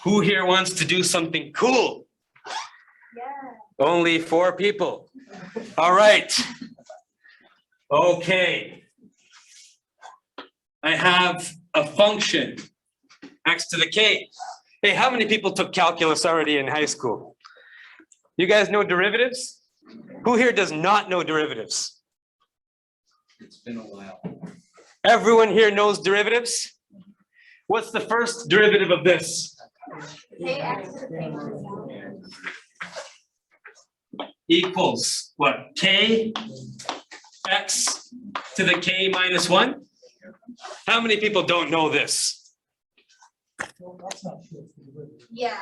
Who here wants to do something cool? Yeah. Only 4 people. All right. Okay. I have a function, x to the k. Hey, how many people took calculus already in high school? You guys know derivatives? Who here does not know derivatives? It's been a while. Everyone here knows derivatives? What's the first derivative of this? Equals what? K x to the k minus 1? How many people don't know this? Yeah.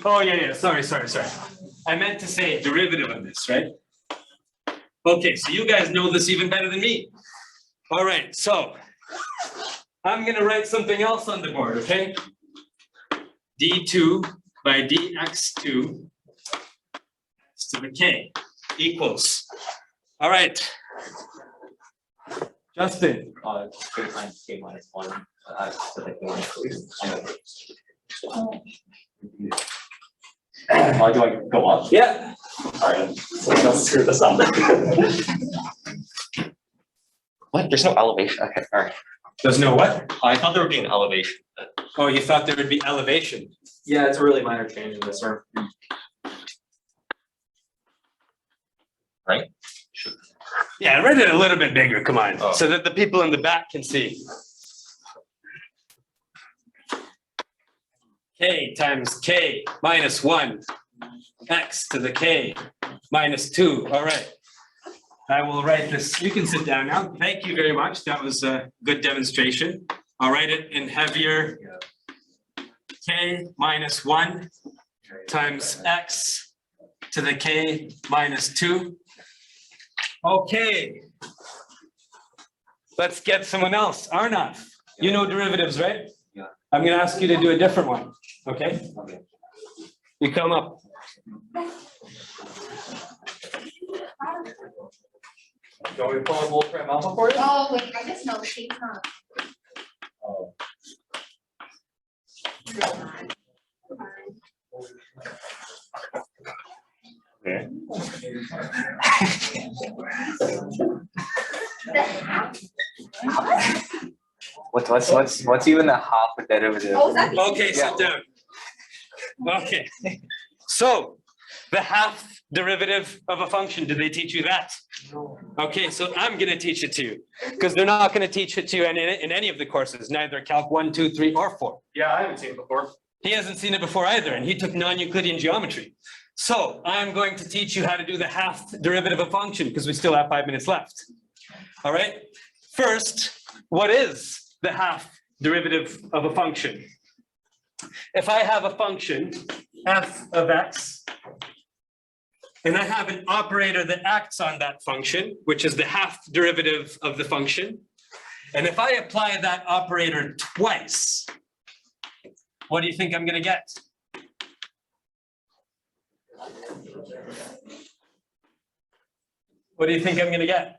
Oh, yeah. Sorry. I meant to say derivative of this, right? Okay, so you guys know this even better than me. All right, so I'm going to write something else on the board, okay? d2 by dx2 x to the k equals. All right. Justin. K times k minus 1. So the k minus 2. Do I go up? Yeah. Sorry, let's screw this up. What? There's no elevation. Okay, all right. There's no what? I thought there would be an elevation. Oh, you thought there would be elevation. Yeah, it's a really minor change in this term. Right? Yeah, write it a little bit bigger, come on, Oh. so that the people in the back can see. K times k minus 1, x to the k minus 2. All right. I will write this. You can sit down now. Thank you very much. That was a good demonstration. I'll write it in heavier. K minus 1 times x to the k minus 2. Okay. Let's get someone else. Arnav, you know derivatives, right? Yeah. I'm going to ask you to do a different one. Okay? Okay. You come up. Do you want me to pull a Wolfram alpha for you? Oh, wait, I just know she's not. Oh. Okay. What's even a half a derivative? Oh, is that? Okay, sit down. Okay. So the half derivative of a function, did they teach you that? No. Okay, so I'm going to teach it to you because they're not going to teach it to you in any of the courses, neither Calc 1, 2, 3, or 4. Yeah, I haven't seen it before. He hasn't seen it before either, and he took non-Euclidean geometry. So I'm going to teach you how to do the half derivative of a function because we still have 5 minutes left. All right. First, what is the half derivative of a function? If I have a function, f of x, and I have an operator that acts on that function, which is the half derivative of the function, and if I apply that operator twice, what do you think I'm going to get? What do you think I'm going to get?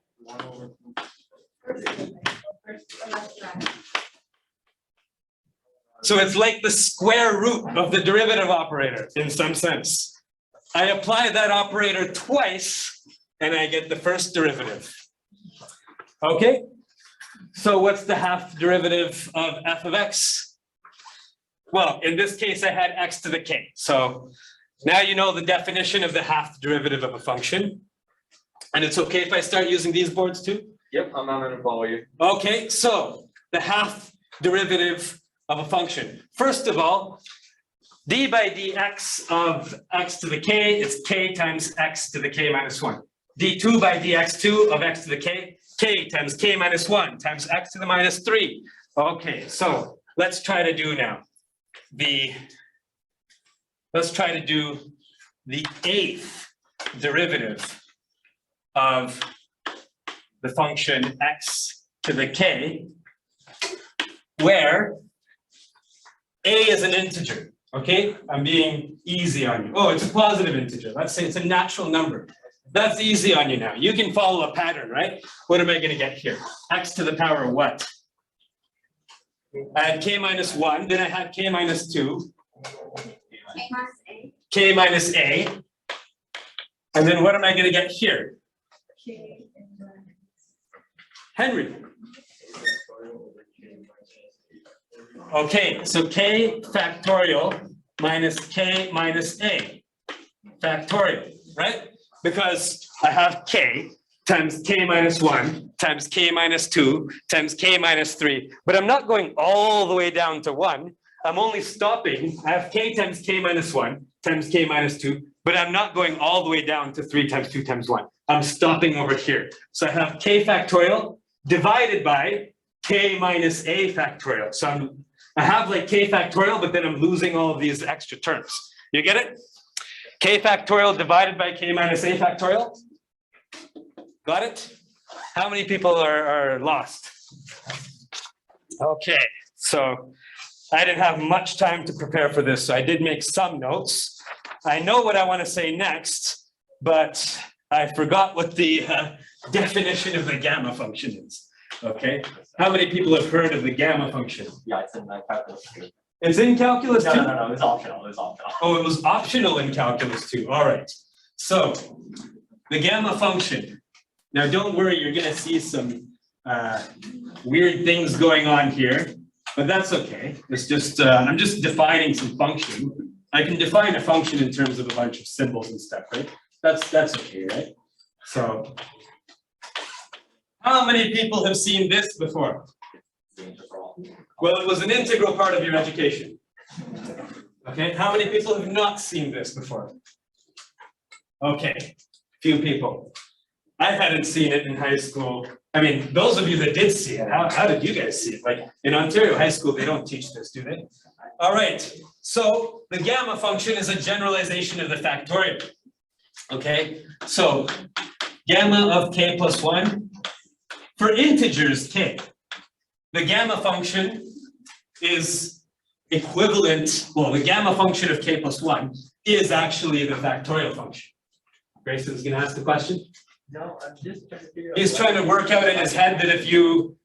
So it's like the square root of the derivative operator in some sense. I apply that operator twice and I get the first derivative. Okay? So what's the half derivative of f of x? Well, in this case, I had x to the k. So now you know the definition of the half derivative of a function. And it's okay if I start using these boards too? Yep, I'm not going to follow you. Okay, so the half derivative of a function. First of all, d by dx of x to the k is k times x to the k minus 1. d2 by dx2 of x to the k times k minus 1 times x to the minus 3. Okay, so let's try to do now the eighth derivative of the function x to the k, where a is an integer. Okay, I'm being easy on you. Oh, it's a positive integer. Let's say it's a natural number. That's easy on you now. You can follow a pattern, right? What am I going to get here? X to the power of what? I had k minus 1, then I had k minus 2, K minus A. K minus A. And then what am I going to get here? K. Henry. Okay, so K factorial minus K minus A factorial, right? Because I have K times K minus 1 times K minus 2 times K minus 3, but I'm not going all the way down to 1. I'm only stopping. I have K times K minus 1 times K minus 2, but I'm not going all the way down to 3 times 2 times 1. I'm stopping over here. So I have K factorial divided by K minus A factorial. So I have like K factorial, but then I'm losing all of these extra terms. You get it? K factorial divided by K minus A factorial. Got it? How many people are lost? Okay, so I didn't have much time to prepare for this, so I did make some notes. I know what I want to say next, but I forgot what the definition of the gamma function is. Okay, how many people have heard of the gamma function? Yeah, it's in the calculus too. It's in calculus too? No, it's optional, it's optional. Oh, it was optional in calculus too. All right. So the gamma function. Now, don't worry, you're going to see some weird things going on here, but that's okay. It's just, I'm just defining some function. I can define a function in terms of a bunch of symbols and stuff, right? That's okay, right? So how many people have seen this before? Well, it was an integral part of your education. Okay, how many people have not seen this before? Okay, few people. I hadn't seen it in high school. I mean, those of you that did see it, how did you guys see it? Like in Ontario high school, they don't teach this, do they? All right, so the gamma function is a generalization of the factorial. Okay, so gamma of K plus 1 for integers K. The gamma function is equivalent, well, the gamma function of K plus 1 is actually the factorial function. Grayson's gonna ask the question. No, I'm just trying to figure out. He's trying to work out in his head that if you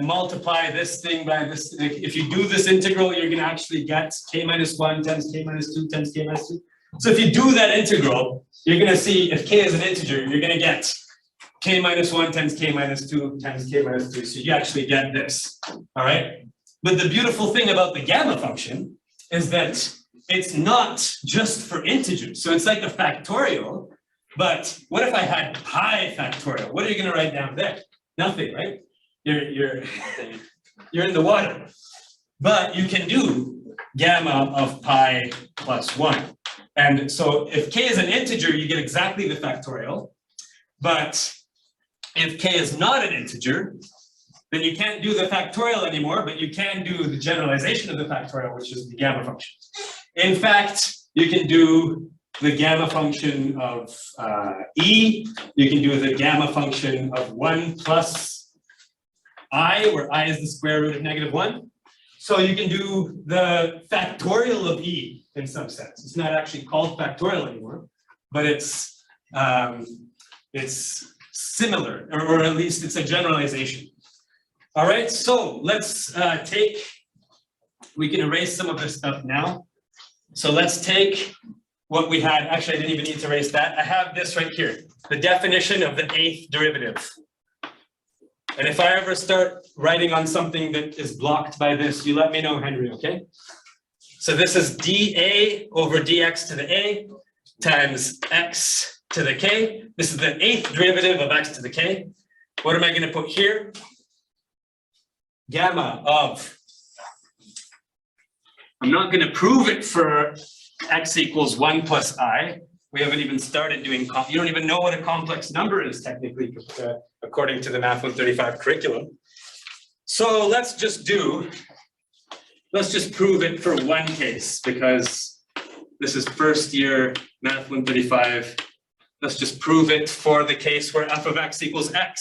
multiply this thing by this, if you do this integral, you're gonna actually get K minus 1 times K minus 2 times K minus 2. So if you do that integral, you're gonna see if K is an integer, you're gonna get K minus 1 times K minus 2 times K minus 3. So you actually get this, all right? But the beautiful thing about the gamma function is that it's not just for integers. So it's like a factorial, but what if I had pi factorial? What are you going to write down there? Nothing, right? You're in the water. But you can do gamma of pi plus 1. And so if K is an integer, you get exactly the factorial. But if K is not an integer, then you can't do the factorial anymore, but you can do the generalization of the factorial, which is the gamma function. In fact, you can do the gamma function of E, you can do the gamma function of 1 plus I, where I is the square root of -1. So you can do the factorial of E in some sense. It's not actually called factorial anymore, but it's similar, or at least it's a generalization. All right, so let's we can erase some of this stuff now. So let's take what we had. Actually, I didn't even need to erase that. I have this right here, the definition of the 8th derivative. And if I ever start writing on something that is blocked by this, you let me know, Henry, okay? So this is dA over dx to the A times x to the k. This is the 8th derivative of x to the k. What am I going to put here? Gamma of, I'm not going to prove it for x equals 1 plus I. We haven't even started doing, you don't even know what a complex number is technically, according to the Math 135 curriculum. So let's just prove it for one case, because this is first year Math 135. Let's just prove it for the case where f of x equals x.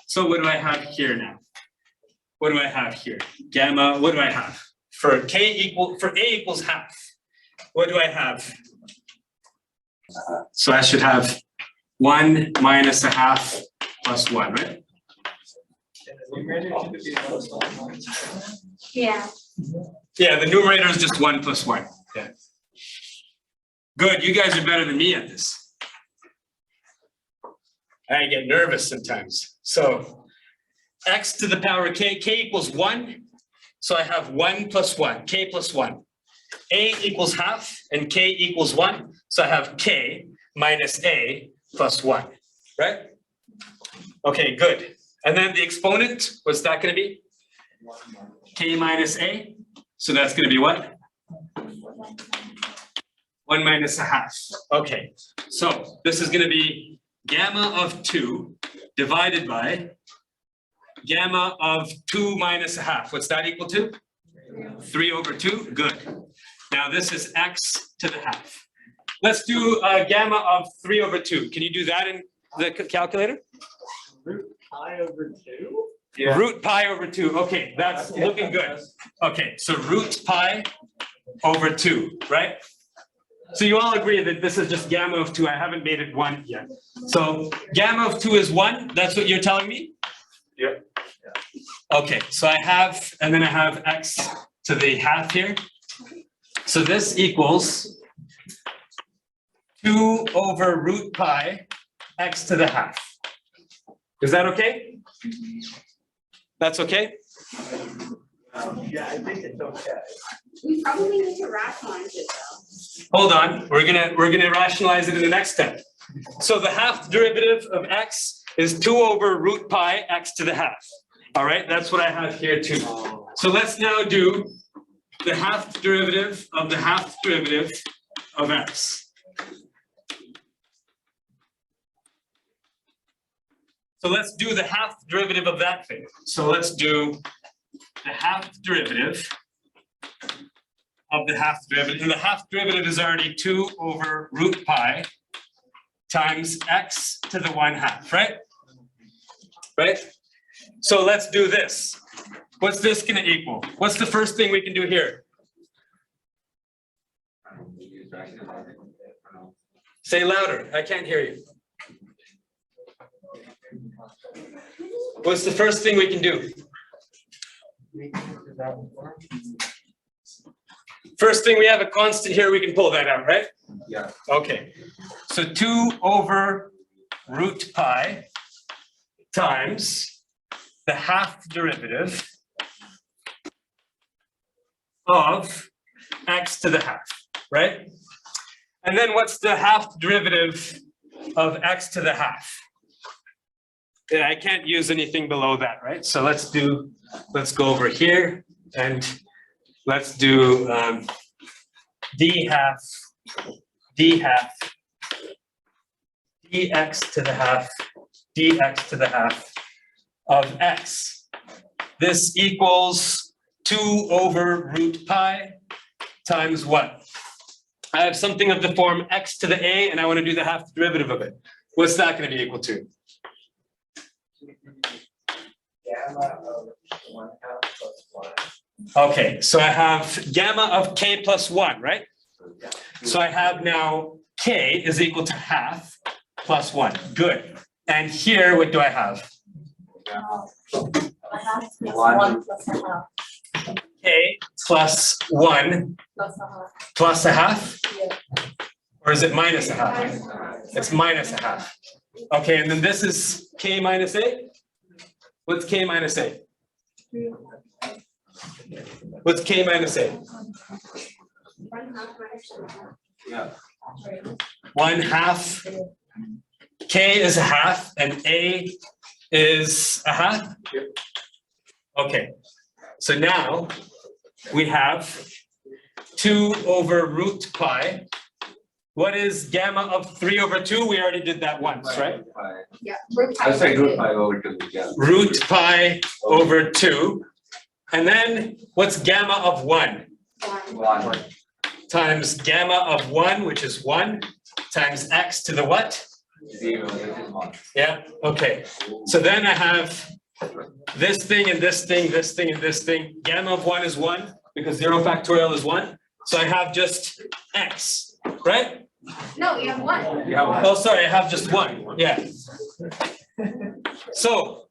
So what do I have here now? What do I have here? Gamma, what do I have? For A equals half, what do I have? So I should have 1 minus a half plus 1, right? Yeah. Yeah, the numerator is just 1 plus 1. Yeah. Good, you guys are better than me at this. I get nervous sometimes. So x to the power k equals 1. So I have 1 plus 1, k plus 1. A equals half and k equals 1. So I have k minus a plus 1, right? Okay, good. And then the exponent, what's that going to be? K minus a. So that's going to be what? 1 minus a half. Okay, so this is going to be gamma of 2 divided by gamma of 2 minus a half. What's that equal to? 3 over 2. Good. Now this is x to the half. Let's do gamma of 3 over 2. Can you do that in the calculator? Root pi over 2? Yeah. Root pi over 2. Okay, that's looking good. Okay, so root pi over 2, right? So you all agree that this is just gamma of 2. I haven't made it 1 yet. So gamma of 2 is 1. That's what you're telling me? Yeah. Okay, so I have, and then I have x to the half here. So this equals 2 over root pi x to the half. Is that okay? That's okay? Yeah, I think it's okay. We probably need to rationalize it though. Hold on, we're gonna rationalize it in the next step. So the half derivative of x is 2 over root pi x to the half. All right, that's what I have here too. So let's now do the half derivative of the half derivative of x. So let's do the half derivative of that thing. So let's do the half derivative of the half derivative. And the half derivative is already 2 over root pi times x to the 1/2, right? Right? So let's do this. What's this gonna equal? What's the first thing we can do here? Say louder, I can't hear you. What's the first thing we can do? First thing, we have a constant here, we can pull that out, right? Yeah. Okay, so 2 over root pi times the half derivative of x to the half, right? And then what's the half derivative of x to the half? Yeah, I can't use anything below that, right? So let's go over here and let's do d half dx to the half dx to the half of x. This equals 2 over root pi times what? I have something of the form x to the a and I want to do the half derivative of it. What's that going to be equal to? Gamma of 1/2 plus 1. Okay, so I have gamma of k plus 1, right? So I have now k is equal to half plus 1. Good. And here, what do I have? One plus a half. K plus 1 Plus a half. plus a half? Yeah. Or is it minus a half? It's minus a half. Okay, and then this is k minus a? What's k minus a? What's k minus a? 1/2 minus a half. Yeah. 1/2. K is a half and a is a half? Yep. Okay, so now we have 2 over root pi. What is gamma of 3 over 2? We already did that once, right? Yeah. Root pi I was like over root two. pi over 2, yeah. Root pi over 2. And then what's gamma of 1? One. 1. Times gamma of 1, which is 1, times x to the what? 0, which is 1. Yeah, okay. So then I have this thing and this thing, this thing and this thing. Gamma of 1 is 1 because 0 factorial is 1. So I have just x, right? No, you have one. Yeah. Oh, sorry, I have just 1, yeah. So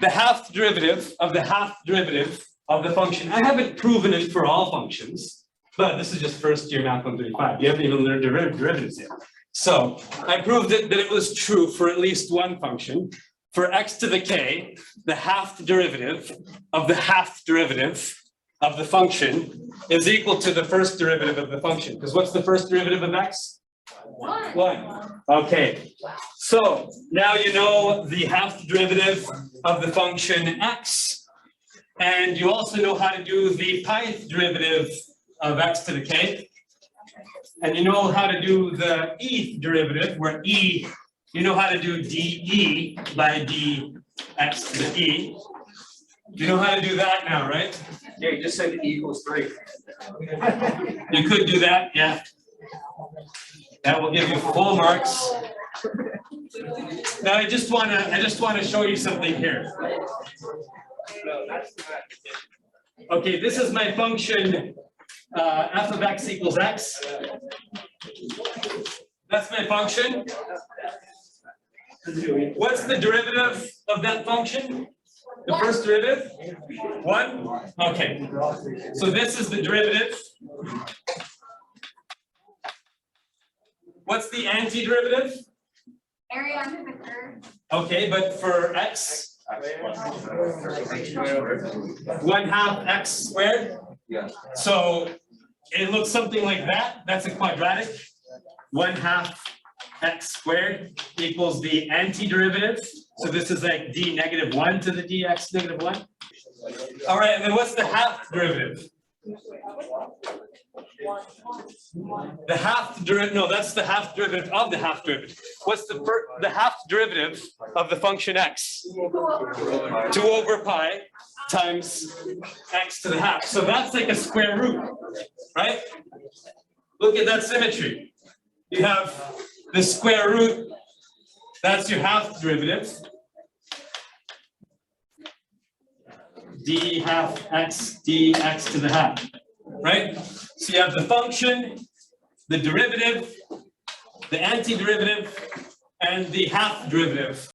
the half derivative of the half derivative of the function. I haven't proven it for all functions, but this is just first year math 135. You haven't even learned derivatives yet. So I proved it that it was true for at least one function. For x to the k, the half derivative of the half derivative of the function is equal to the first derivative of the function. Because what's the first derivative of x? 1. Okay. So now you know the half derivative of the function x. And you also know how to do the pith derivative of x to the k. And you know how to do the eth derivative, where e, you know how to do dE by dx to the e. You know how to do that now, right? Yeah, you just said E equals 3. You could do that, yeah. That will give you full marks. Now I just wanna show you something here. Okay, this is my function f of x equals x. That's my function. What's the derivative of that function? The first derivative? 1? Okay. So this is the derivative. What's the antiderivative? Area under the curve. Okay, but for x, 1/2 x squared. Yeah. So it looks something like that. That's a quadratic. 1/2 x squared equals the antiderivative. So this is like d negative 1 to the dx negative 1. All right, and then what's the half derivative? The half derivative, no, that's the half derivative of the half derivative. What's the half derivative of the function x? 2 over pi times x to the half. So that's like a square root, right? Look at that symmetry. You have the square root, that's your half derivative. d half x dx to the half, right? So you have the function, the derivative, the antiderivative, and the half derivative